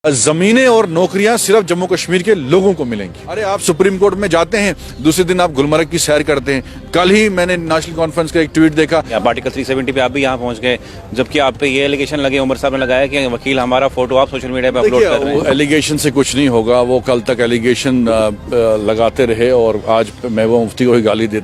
जमीनें और नौकरियां सिर्फ जम्मू कश्मीर के लोगों को मिलेंगी। अरे आप सुप्रीम कोर्ट में जाते हैं, दूसरे दिन आप गुलमर्ग की सैर करते हैं। कल ही मैंने नेशनल कॉन्फ्रेंस का एक ट्वीट देखा, आप आर्टिकल 370 पे आप भी यहाँ पहुंच गए, जबकि आप पे ये एलिगेशन लगे, उमर साहब ने लगाया कि वकील हमारा फोटो आप सोशल मीडिया पे अपलोड कर रहे हैं। एलिगेशन से कुछ नहीं होगा। वो कल तक एलिगेशन लगाते रहे और आज महबूबा मुफ्ती को ही गाली दे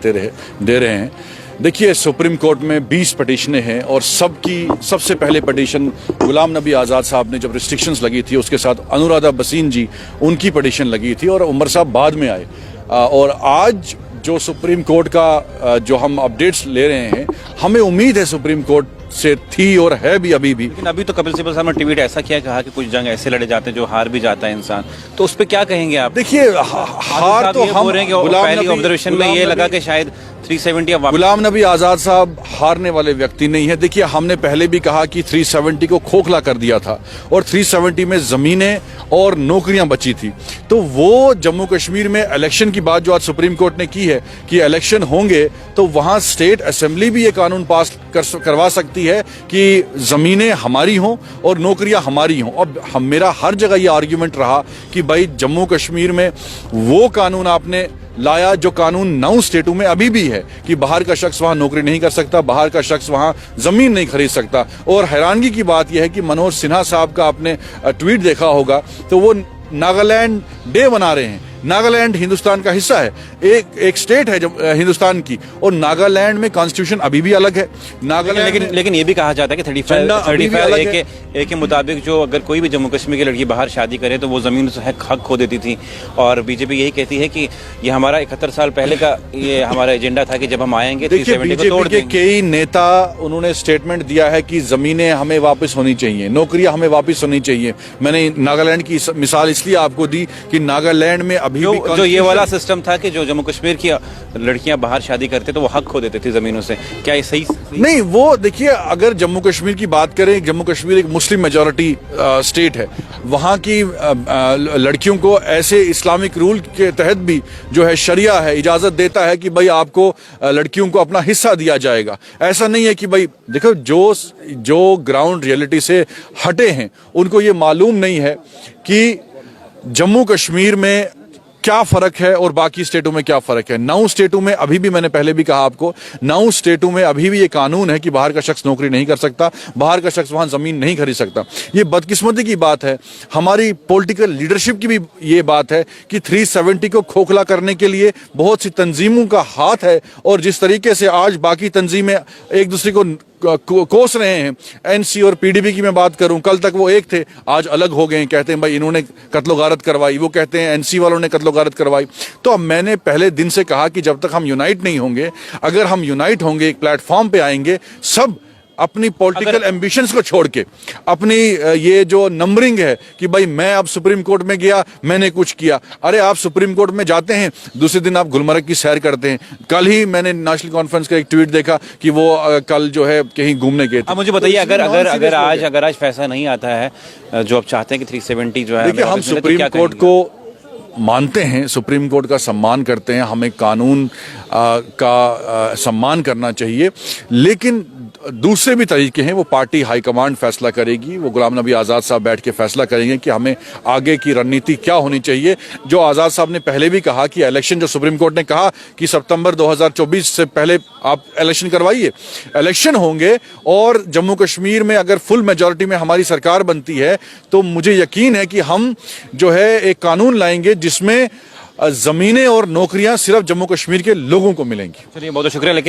रहे हैं। देखिए, सुप्रीम कोर्ट में 20 पटिशनें हैं और सबसे पहले पटिशन गुलाम नबी आज़ाद साहब ने जब रिस्ट्रिक्शंस लगी थी, उसके साथ अनुराधा भसीन जी, उनकी पटिशन लगी थी और उमर साहब बाद में आए। और आज जो सुप्रीम कोर्ट का जो हम अपडेट्स ले रहे हैं, हमें उम्मीद है सुप्रीम कोर्ट से थी और है भी अभी भी। लेकिन अभी तो कपिल सिब्बल साहब ने ट्वीट ऐसा किया, कहा कि कुछ जंग ऐसे लड़े जाते हैं जो हार भी जाता है इंसान, तो उस पर क्या कहेंगे आप? देखिए, हार तो हम पहली ऑब्जर्वेशन में ये लगा कि शायद 370 गुलाम नबी आज़ाद साहब हारने वाले व्यक्ति नहीं है। देखिए, हमने पहले भी कहा कि 370 को खोखला कर दिया था और 370 में जमीनें और नौकरियां बची थी। तो वो जम्मू कश्मीर में इलेक्शन की बात जो आज सुप्रीम कोर्ट ने की है कि इलेक्शन होंगे तो वहां स्टेट असेंबली भी ये कानून पास करवा सकती है कि जमीनें हमारी हों और नौकरियां हमारी हों। अब मेरा हर जगह ये आर्ग्यूमेंट रहा कि भाई जम्मू कश्मीर में वो कानून आपने लाया जो कानून 9 स्टेटों में अभी भी है कि बाहर का शख्स वहां नौकरी नहीं कर सकता, बाहर का शख्स वहां जमीन नहीं खरीद सकता। और हैरानगी की बात यह है कि मनोज सिन्हा साहब का आपने ट्वीट देखा होगा, तो वो नागालैंड डे मना रहे हैं। नागालैंड हिंदुस्तान का हिस्सा है, एक स्टेट है जब हिंदुस्तान की, और नागालैंड में कॉन्स्टिट्यूशन अभी भी अलग है। नागालैंड लेकिन ये भी कहा जाता है कि 35 ए के मुताबिक जो अगर कोई भी जम्मू कश्मीर की लड़की बाहर शादी करे तो वो जमीन से हक खो देती थी। और बीजेपी यही कहती है कि ये हमारा 71 साल पहले का ये हमारा एजेंडा था कि जब हम आएंगे 370 को तोड़ देंगे। कई नेता उन्होंने स्टेटमेंट दिया है कि जमीनें हमें वापस होनी चाहिए, नौकरियां हमें वापस होनी चाहिए। मैंने नागालैंड की मिसाल इसलिए आपको दी कि नागालैंड में जो ये वाला सिस्टम था कि जो जम्मू कश्मीर की लड़कियां बाहर शादी करते तो वो हक खो देते थे जमीनों से, क्या ये सही नहीं? वो देखिए, अगर जम्मू कश्मीर की बात करें, जम्मू कश्मीर एक मुस्लिम मेजॉरिटी स्टेट है। वहां की लड़कियों को ऐसे इस्लामिक रूल के तहत भी जो है शरिया है, इजाजत देता है कि भाई आपको लड़कियों को अपना हिस्सा दिया जाएगा। ऐसा नहीं है कि भाई देखो, जो ग्राउंड रियलिटी से हटे हैं उनको ये मालूम नहीं है कि जम्मू कश्मीर में क्या फर्क है और बाकी स्टेटों में क्या फर्क है। 9 स्टेटों में अभी भी, मैंने पहले भी कहा आपको, 9 स्टेटों में अभी भी ये कानून है कि बाहर का शख्स नौकरी नहीं कर सकता, बाहर का शख्स वहां जमीन नहीं खरीद सकता। ये बदकिस्मती की बात है, हमारी पॉलिटिकल लीडरशिप की भी ये बात है कि 370 को खोखला करने के लिए बहुत सी तंजीमों का हाथ है। और जिस तरीके से आज बाकी तंजीमें एक दूसरे को कोस रहे हैं, एनसी और पीडीपी की मैं बात करूं, कल तक वो एक थे, आज अलग हो गए। कहते हैं भाई इन्होंने कत्लो गारत करवाई, वो कहते हैं एनसी वालों ने कत्लो गारत करवाई। तो अब मैंने पहले दिन से कहा कि जब तक हम यूनाइट नहीं होंगे, अगर हम यूनाइट होंगे, एक प्लेटफॉर्म पे आएंगे, सब अपनी पॉलिटिकल एम्बिशंस को छोड़ के, अपनी ये जो नंबरिंग है कि भाई मैं अब सुप्रीम कोर्ट में गया, मैंने कुछ किया। अरे आप सुप्रीम कोर्ट में जाते हैं, दूसरे दिन आप गुलमर्ग की सैर करते हैं। कल ही मैंने नेशनल कॉन्फ्रेंस का एक ट्वीट देखा कि वो कल जो है कहीं घूमने गए थे। अब मुझे बताइए, अगर आज फैसला नहीं आता है जो आप चाहते हैं कि 370 जो है, देखिए, हम सुप्रीम कोर्ट को मानते हैं, सुप्रीम कोर्ट का सम्मान करते हैं, हमें कानून का सम्मान करना चाहिए, लेकिन दूसरे भी तरीके हैं। वो पार्टी हाईकमांड फैसला करेगी, वो गुलाम नबी आज़ाद साहब बैठ के फैसला करेंगे कि हमें आगे की रणनीति क्या होनी चाहिए। जो आज़ाद साहब ने पहले भी कहा कि इलेक्शन, जो सुप्रीम कोर्ट ने कहा कि सितंबर 2024 से पहले आप इलेक्शन करवाइए, इलेक्शन होंगे और जम्मू कश्मीर में अगर फुल मेजॉरिटी में हमारी सरकार बनती है तो मुझे यकीन है कि हम जो है एक कानून लाएंगे जिसमें जमीनें और नौकरियां सिर्फ जम्मू कश्मीर के लोगों को मिलेंगी। चलिए, बहुत शुक्रिया। लेकिन